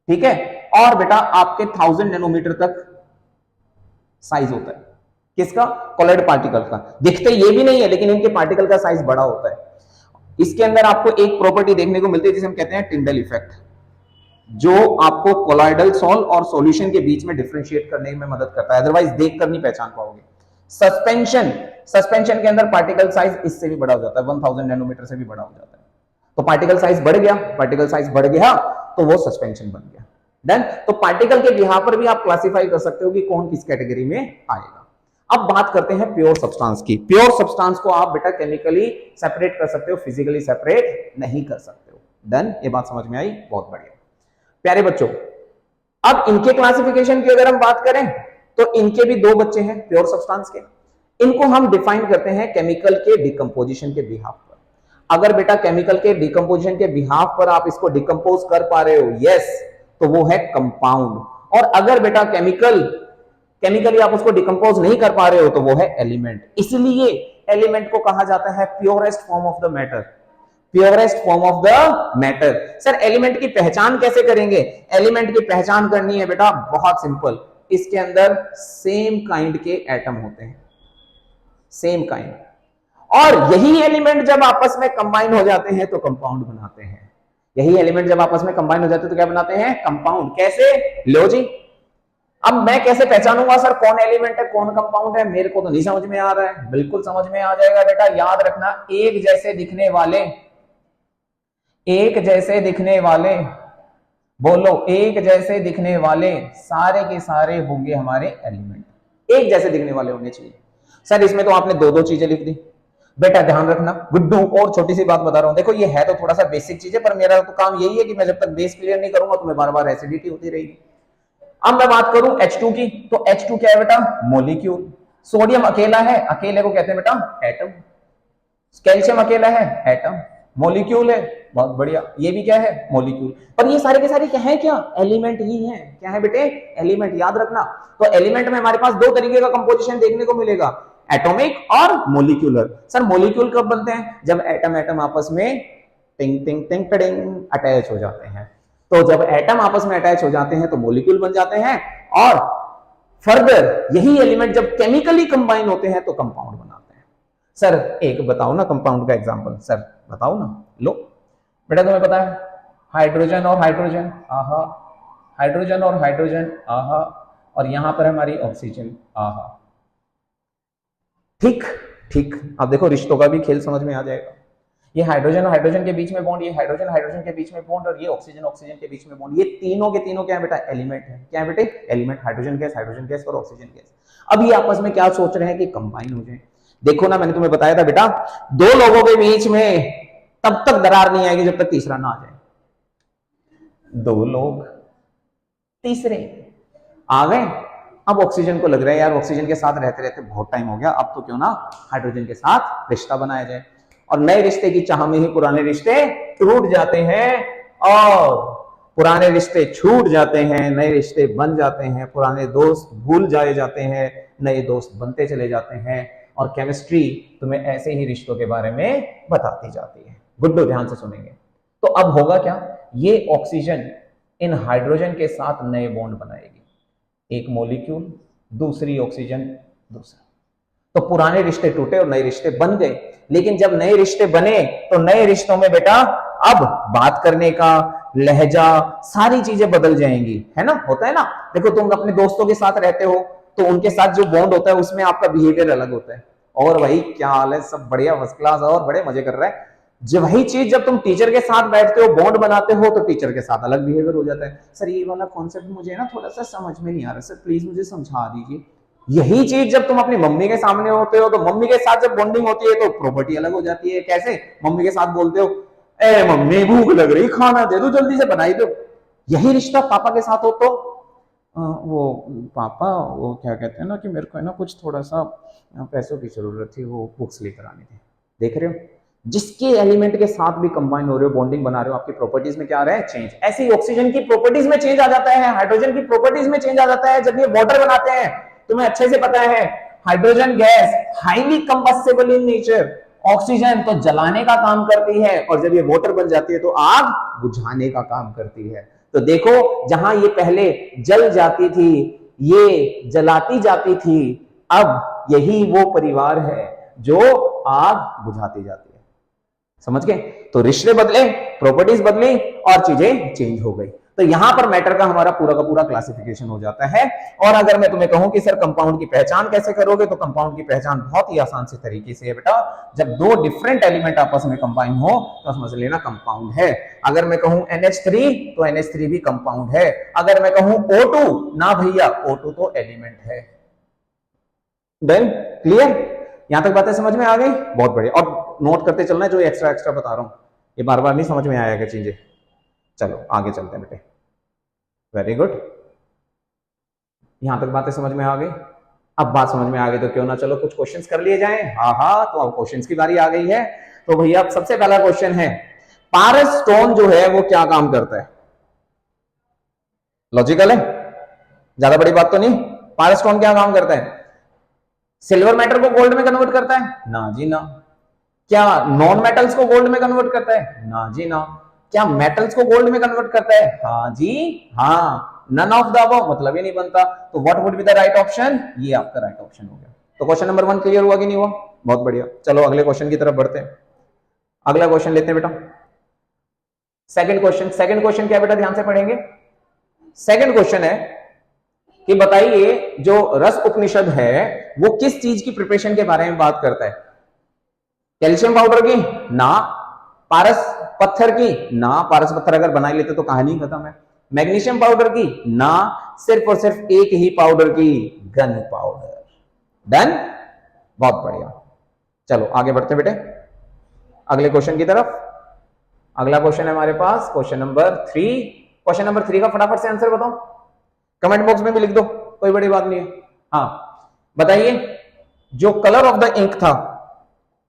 ठीक है, और बेटा आपके 1000 नैनोमीटर तक साइज होता है। किसका? कोलॉइड पार्टिकल का। दिखते ये भी नहीं है लेकिन इनके पार्टिकल का साइज बड़ा होता है। इसके अंदर आपको एक प्रॉपर्टी देखने को मिलती है जिसे हम कहते हैं टिंडल इफेक्ट, जो आपको कोलॉइडल सॉल्व और सॉल्यूशन के बीच में डिफरेंशिएट करने में मदद करता है, अदरवाइज देखकर नहीं पहचान पाओगे। सस्पेंशन, सस्पेंशन के अंदर पार्टिकल साइज इससे भी बड़ा हो जाता है, 1000 नैनोमीटर से भी बड़ा हो जाता है। तो पार्टिकल साइज बढ़ गया, पार्टिकल साइज बढ़ गया तो वो सस्पेंशन बन गया। डन। तो पार्टिकल के बिहाफ पर भी आप क्लासिफाई कर सकते हो कि कौन किस कैटेगरी में आएगा। अब बात करते हैं प्योर सब्सटेंस की। प्योर सब्सटेंस को आप बेटा केमिकली सेपरेट कर सकते हो, फिजिकली सेपरेट नहीं कर सकते हो। डन। ये बात समझ में आई? बहुत बढ़िया प्यारे बच्चों। अब इनके क्लासिफिकेशन की अगर हम बात करें तो इनके भी दो बच्चे हैं प्योर सब्सटेंस के। इनको हम डिफाइन करते हैं केमिकल के डिकम्पोजिशन के बिहाफ पर। अगर बेटा केमिकल के डिकम्पोजिशन के बिहाफ पर आप इसको डिकम्पोज कर पा रहे हो, यस, तो वो है कंपाउंड। और अगर बेटा केमिकली आप उसको डिकम्पोज नहीं कर पा रहे हो तो वो है एलिमेंट। इसलिए एलिमेंट को कहा जाता है purest form of the matter, purest form of the matter. Sir element की पहचान कैसे करेंगे? एलिमेंट की पहचान करनी है बेटा, बहुत सिंपल। इसके अंदर सेम काइंड के एटम होते हैं, सेम काइंड, और यही एलिमेंट जब आपस में कंबाइन हो जाते हैं तो कंपाउंड बनाते हैं। यही एलिमेंट जब आपस में कंबाइन हो जाते हैं तो क्या बनाते हैं? कंपाउंड। कैसे? लो जी, अब मैं कैसे पहचानूंगा सर कौन एलिमेंट है कौन कंपाउंड है? मेरे को तो नहीं समझ में आ रहा है। बिल्कुल समझ में आ जाएगा बेटा, याद रखना, एक जैसे दिखने वाले, एक जैसे दिखने वाले, बोलो, एक जैसे दिखने वाले सारे के सारे होंगे हमारे एलिमेंट। एक जैसे दिखने वाले होने चाहिए। सर इसमें तो आपने दो दो चीजें लिख दी। बेटा ध्यान रखना गुड्डू, और छोटी सी बात बता रहा हूं, देखो ये है तो थोड़ा सा बेसिक चीज है, पर मेरा तो काम यही है कि मैं जब तक बेस क्लियर नहीं करूंगा तुम्हें बार बार एसिडिटी होती रहेगी। अब मैं बात करूं H2 की, तो H2 क्या है बेटा? मॉलिक्यूल। सोडियम अकेला है, अकेले को कहते हैं बेटा एटम। कैल्शियम अकेला है, एटम। मॉलिक्यूल है, बहुत बढ़िया, ये भी क्या है? मॉलिक्यूल। पर ये सारे के सारे क्या है? क्या एलिमेंट ही है। क्या है बेटे? एलिमेंट। याद रखना, तो एलिमेंट में हमारे पास दो तरीके का कंपोजिशन देखने को मिलेगा, एटॉमिक और मॉलिक्यूलर। सर मॉलिक्यूल कब बनते हैं? जब एटम एटम आपस में टिंग टिंग टिंग टिंग अटैच हो जाते हैं। तो जब एटम आपस में अटैच हो जाते हैं तो मॉलिक्यूल बन जाते हैं, और फर्दर यही एलिमेंट जब केमिकली कंबाइन होते हैं तो कंपाउंड बनाते हैं। सर एक बताओ ना कंपाउंड का एग्जांपल, सर बताओ ना। लो बेटा तुम्हें पता है हाइड्रोजन और हाइड्रोजन, आहा, हाइड्रोजन और हाइड्रोजन, आहा, और यहां पर हमारी ऑक्सीजन, आहा। ठीक ठीक। अब देखो रिश्तों का भी खेल समझ में आ जाएगा। ये हाइड्रोजन और हाइड्रोजन के बीच में बॉन्ड, ये हाइड्रोजन हाइड्रोजन के बीच में बॉन्ड, और ये ऑक्सीजन ऑक्सीजन के बीच में बॉन्ड। ये तीनों के तीनों क्या है बेटा? एलिमेंट है। क्या है बेटे? एलिमेंट। हाइड्रोजन गैस और ऑक्सीजन गैस। अब ये आपस में क्या सोच रहे हैं कि कंबाइन हो जाए। देखो ना, मैंने तुम्हें बताया था बेटा, दो लोगों के बीच में तब तक दरार नहीं आएगी जब तक तीसरा ना आ जाए। दो लोग, तीसरे आ गए। अब ऑक्सीजन को लग रहा है यार ऑक्सीजन के साथ रहते रहते बहुत टाइम हो गया, अब तो क्यों ना हाइड्रोजन के साथ रिश्ता बनाया जाए। और नए रिश्ते की चाह में ही पुराने रिश्ते टूट जाते हैं, और पुराने रिश्ते छूट जाते हैं, नए रिश्ते बन जाते हैं, पुराने दोस्त भूल जाए जाते हैं, नए दोस्त बनते चले जाते हैं, और केमिस्ट्री तुम्हें ऐसे ही रिश्तों के बारे में बताती जाती है। गुड्डू ध्यान से सुनेंगे। तो अब होगा क्या? ये ऑक्सीजन इन हाइड्रोजन के साथ नए बॉन्ड बनाएगी, एक मॉलिक्यूल, दूसरी ऑक्सीजन, दूसरा। तो पुराने रिश्ते टूटे और नए रिश्ते बन गए। लेकिन जब नए रिश्ते बने तो नए रिश्तों में बेटा अब बात करने का लहजा, सारी चीजें बदल जाएंगी, है ना, होता है ना। देखो तुम अपने दोस्तों के साथ रहते हो तो उनके साथ जो बॉन्ड होता है उसमें आपका बिहेवियर अलग होता है। और भाई क्या हाल है, सब बढ़िया, फर्स्ट क्लास, और बड़े मजे कर रहा है। जब वही चीज जब तुम टीचर के साथ बैठते हो, बॉन्ड बनाते हो, तो टीचर के साथ अलग बिहेवियर हो जाता है। सर ये वाला कॉन्सेप्ट मुझे ना थोड़ा सा समझ में नहीं आ रहा, सर प्लीज मुझे समझा दीजिए। यही चीज जब तुम अपनी मम्मी के सामने होते हो तो मम्मी के साथ जब बॉन्डिंग होती है तो प्रॉपर्टी अलग हो जाती है। कैसे? मम्मी के साथ बोलते हो, ए मम्मी भूख लग रही, खाना दे दो, जल्दी से बनाई दो। यही रिश्ता पापा के साथ हो तो वो पापा वो क्या कहते हैं ना कि मेरे को है ना कुछ थोड़ा सा पैसों की जरूरत थी, वो बुक्स लेकर आनी थी। देख रहे हो, जिसके एलिमेंट के साथ भी कंबाइन हो रहे हो, बॉन्डिंग बना रहे हो, आपकी प्रॉपर्टीज में क्या आ रहा है? चेंज। ऐसे ही ऑक्सीजन की प्रॉपर्टीज में चेंज आ जाता है, हाइड्रोजन की प्रॉपर्टीज में चेंज आ जाता है जब ये वाटर बनाते हैं। तुम्हें अच्छे से पता है hydrogen gas highly combustible in nature, oxygen तो जलाने का काम करती है, और जब ये वाटर बन जाती है तो आग बुझाने का काम करती है। तो देखो, जहां ये पहले जल जाती थी, ये जलाती जाती थी, अब यही वो परिवार है जो आग बुझाती जाती है। समझ गए? तो रिश्ते बदले, प्रॉपर्टीज बदली और चीजें चेंज हो गई। तो यहां पर मैटर का हमारा पूरा का पूरा क्लासिफिकेशन हो जाता है। और अगर मैं तुम्हें कहूं कि सर कंपाउंड की पहचान कैसे करोगे, तो कंपाउंड की पहचान बहुत ही आसान से तरीके से है बेटा। जब दो डिफरेंट एलिमेंट आपस में कंबाइन हो तो समझ लेना कंपाउंड है। अगर मैं कहूं NH3 तो NH3 भी कंपाउंड है। अगर मैं कहूं O2, ना भैया, O2 तो एलिमेंट है। Then clear? यहां तक बातें समझ में आ गई? बहुत बढ़िया। और नोट करते चलना है जो एक्स्ट्रा एक्स्ट्रा बता रहा हूं, ये बार बार नहीं समझ में आया क्या चीजें। चलो आगे चलते हैं बेटे। वेरी गुड, यहां तक बातें समझ में आ गई। अब बात समझ में आ गई तो क्यों ना चलो कुछ क्वेश्चंस कर लिए जाएं। हाँ, तो अब क्वेश्चंस की बारी आ गई है। तो भैया अब सबसे पहला क्वेश्चन है, पारस स्टोन जो है वो क्या काम करता है? लॉजिकल है, ज्यादा बड़ी बात तो नहीं। पारस स्टोन क्या काम करता है? सिल्वर मेटल को गोल्ड में कन्वर्ट करता है? ना जी ना। क्या नॉन मेटल्स को गोल्ड में कन्वर्ट करता है? ना जी ना। क्या मेटल्स को गोल्ड में कन्वर्ट करता है? हाँ जी हाँ। नन ऑफ द अबव मतलब ही नहीं बनता। तो what would be the right option? ये आपका राइट ऑप्शन हो गया। तो क्वेश्चन नंबर 1 क्लियर हुआ कि नहीं हुआ? बहुत बढ़िया। चलो अगले क्वेश्चन की तरफ बढ़ते हैं। अगला क्वेश्चन लेते हैं बेटा, सेकंड क्वेश्चन। सेकंड क्वेश्चन क्या बेटा, ध्यान से पढ़ेंगे। सेकंड क्वेश्चन है कि बताइए जो रस उपनिषद है वो किस चीज की प्रिपरेशन के बारे में बात करता है? कैल्शियम पाउडर की? ना। पारस पत्थर की? ना, पारस पत्थर अगर बना लेते तो कहानी खत्म है। मैग्नीशियम पाउडर की? ना, सिर्फ और सिर्फ एक ही पाउडर की, गन पाउडर। डन, बहुत बढ़िया। चलो आगे बढ़ते बेटे अगले क्वेश्चन की तरफ। अगला क्वेश्चन है हमारे पास क्वेश्चन नंबर 3। क्वेश्चन नंबर 3 का फटाफट से आंसर बताओ, कमेंट बॉक्स में भी लिख दो, कोई बड़ी बात नहीं है। हाँ बताइए, जो कलर ऑफ द इंक था,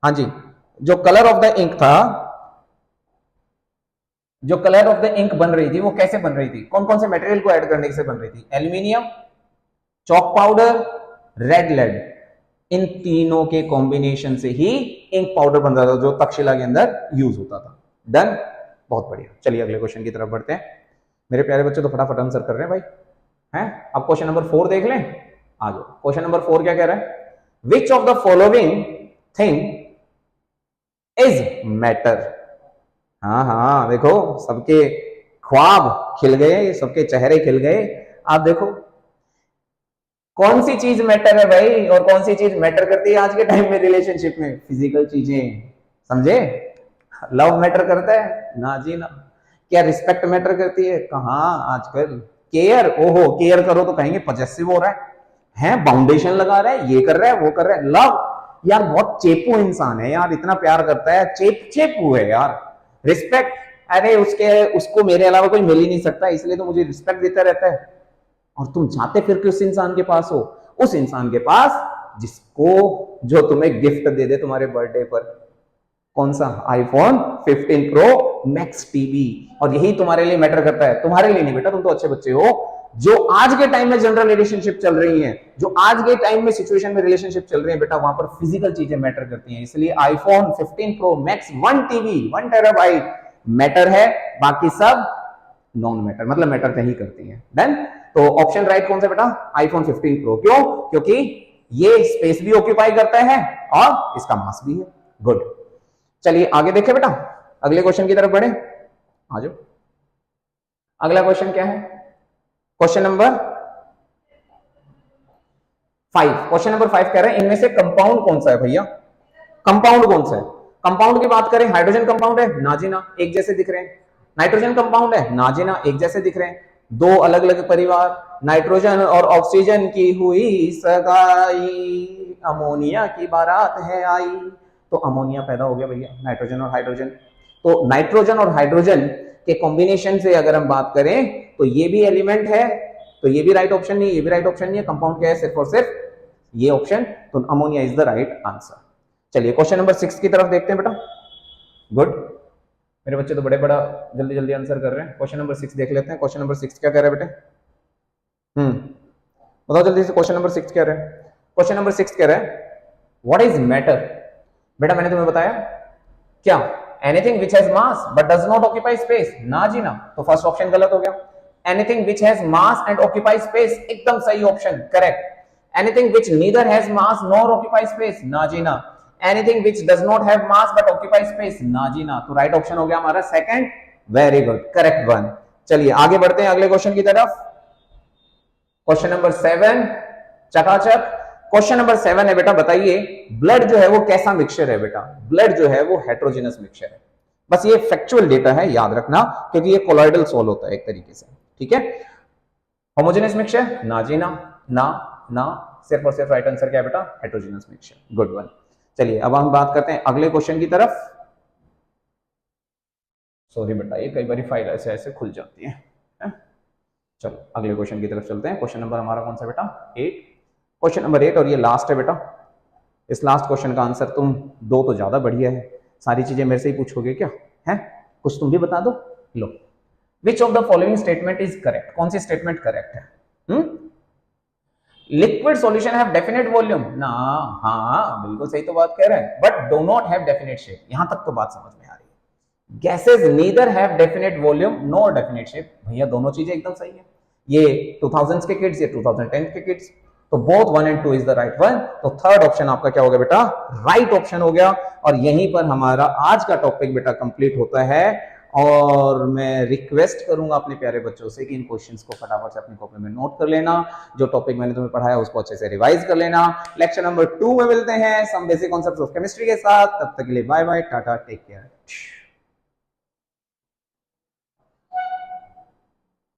हाँ जी, जो कलर ऑफ द इंक था, जो कलर ऑफ द इंक बन रही थी वो कैसे बन रही थी? कौन कौन से मटेरियल को ऐड करने से बन रही थी? Aluminium, chalk powder, red lead, इन तीनों के कॉम्बिनेशन से ही इंक पाउडर बन रहा था जो तक्षशिला के अंदर यूज होता था। डन, बहुत बढ़िया। चलिए अगले क्वेश्चन की तरफ बढ़ते हैं। मेरे प्यारे बच्चे तो फटाफट आंसर कर रहे हैं भाई, हैं? अब क्वेश्चन नंबर 4 देख लें, आ जाओ। क्वेश्चन नंबर 4 क्या कह रहा है? विच of the following thing is matter? हाँ हाँ, देखो सबके ख्वाब खिल गए, सबके चेहरे खिल गए। आप देखो कौन सी चीज मैटर है भाई, और कौन सी चीज मैटर करती है आज के टाइम में रिलेशनशिप में? फिजिकल चीजें, समझे? लव मैटर करता है? ना जी ना। क्या रिस्पेक्ट मैटर करती है? कहां आजकल। केयर, ओहो केयर करो तो कहेंगे पजेसिव हो रहा है, बाउंडेशन लगा रहा है, ये कर रहा है, वो कर रहा है। लव यार बहुत चेपू इंसान है यार, इतना प्यार करता है, चेपू है यार। रिस्पेक्ट, अरे उसको मेरे अलावा कोई मिल ही नहीं सकता, इसलिए तो मुझे रिस्पेक्ट देता रहता है। और तुम जाते फिर के उस इंसान के पास हो, उस इंसान के पास जिसको जो तुम्हें गिफ्ट दे दे तुम्हारे बर्थडे पर। कौन सा? iPhone 15 Pro Max TV. और यही तुम्हारे लिए मैटर करता है, तुम्हारे लिए नहीं बेटा, तुम तो अच्छे बच्चे हो। जो आज के टाइम में जनरल रिलेशनशिप चल रही है, जो आज के टाइम में सिचुएशन में रिलेशनशिप चल रही है बेटा, वहां पर फिजिकल चीजें मैटर करती हैं। इसलिए iPhone 15 Pro Max 1 TV 1 terabyte matter है, बाकी सब नॉन मैटर, मतलब मैटर नहीं करती है। डन। तो ऑप्शन राइट कौन सा बेटा? iPhone 15 Pro। क्यों? क्योंकि ये स्पेस भी ऑक्यूपाई करता है और इसका मास भी है। गुड, चलिए आगे देखें बेटा, अगले क्वेश्चन की तरफ बढ़े, आ जाओ। अगला क्वेश्चन क्या है? Question number 5। क्वेश्चन नंबर 5 कह रहे हैं इनमें से कंपाउंड कौन सा है भैया? कंपाउंड कौन सा है? कंपाउंड की बात करें, हाइड्रोजन कंपाउंड है, ना जी ना, एक जैसे दिख रहे हैं। नाइट्रोजन कंपाउंड है, ना जी ना, एक जैसे दिख रहे हैं। दो अलग अलग परिवार, नाइट्रोजन और ऑक्सीजन की हुई सगाई, अमोनिया की बारात है आई, तो अमोनिया पैदा हो गया भैया, नाइट्रोजन और हाइड्रोजन। तो नाइट्रोजन और हाइड्रोजन के कॉम्बिनेशन से अगर हम बात करें तो ये भी एलिमेंट है, तो ये भी राइट ऑप्शन नहीं है, ये भी राइट ऑप्शन नहीं है। कंपाउंड क्या है? सिर्फ और सिर्फ ये ऑप्शन, तो ammonia is the right answer. चलिए क्वेश्चन नंबर 6 की तरफ देखते हैं बेटा। गुड, मेरे बच्चे तो बड़े बड़ा जल्दी जल्दी आंसर कर रहे हैं। क्वेश्चन नंबर 6 देख लेते हैं। क्वेश्चन नंबर 6 क्या कह रहे हैं बेटे? बताओ जल्दी से, क्वेश्चन नंबर 6 कह रहे हैं। क्वेश्चन नंबर 6 कह रहे हैं व्हाट इज मैटर? बेटा मैंने तुम्हें बताया क्या? Anything which has mass but does not occupy space, ना जी ना, तो फर्स्ट ऑप्शन गलत हो गया। Anything which has mass and occupy space, एकदम सही option, correct. Anything which neither has mass nor occupy space, ना जी ना। Anything which does not have mass but occupy space, ना जी ना, तो राइट ऑप्शन हो गया हमारा second. Very good, correct one. चलिए आगे बढ़ते हैं अगले क्वेश्चन की तरफ। क्वेश्चन नंबर 7, चकाचक। क्वेश्चन नंबर 7 है बेटा, बताइए ब्लड जो है वो कैसा मिक्सचर है बेटा? ब्लड जो है वो हेट्रोजेनस मिक्सचर है। बस ये फैक्चुअल डेटा है, याद रखना, क्योंकि ये कोलॉइडल सॉल्व होता है एक तरीके से, ठीक है। होमोजेनस मिक्सचर, ना जी ना, ना ना, सिर्फ और सिर्फ राइट आंसर क्या है बेटा? Heterogeneous mixture. Good one. चलिए अब हम बात करते हैं अगले क्वेश्चन की तरफ। सॉरी बेटा, ये कई बार फाइल ऐसे ऐसे खुल जाती है। चलो अगले क्वेश्चन की तरफ चलते हैं। क्वेश्चन नंबर हमारा कौन सा बेटा? 8। क्वेश्चन नंबर 8 और ये लास्ट है बेटा। इस लास्ट क्वेश्चन का आंसर तुम दो तो ज्यादा बढ़िया है, सारी चीजें मेरे से ही पूछोगे क्या है? कुछ तुम भी बता दो। लो, which of the following statement is correct? कौन सी स्टेटमेंट करेक्ट है? Liquid solution have definite volume, ना, हाँ बिल्कुल सही तो बात कह रहे हैं, but do not have definite shape. यहां तक तो बात समझ में आ रही है। Gases neither have definite volume nor definite shape, भैया दोनों चीजें एकदम सही है। ये 2000s के किड्स, ये 2010 के किड्स, तो both 1 and 2 is the right one. तो थर्ड ऑप्शन आपका क्या हो गया बेटा? राइट ऑप्शन हो गया। और यहीं पर हमारा आज का टॉपिक बेटा कंप्लीट होता है। और मैं रिक्वेस्ट करूंगा अपने प्यारे बच्चों से कि इन क्वेश्चंस को फटाफट से अपनी कॉपी में नोट कर लेना, जो टॉपिक मैंने तुम्हें पढ़ाया उसको अच्छे से रिवाइज कर लेना। लेक्चर नंबर 2 में मिलते हैं some basic concepts of chemistry के साथ। तब तक के लिए bye bye, tata, take care.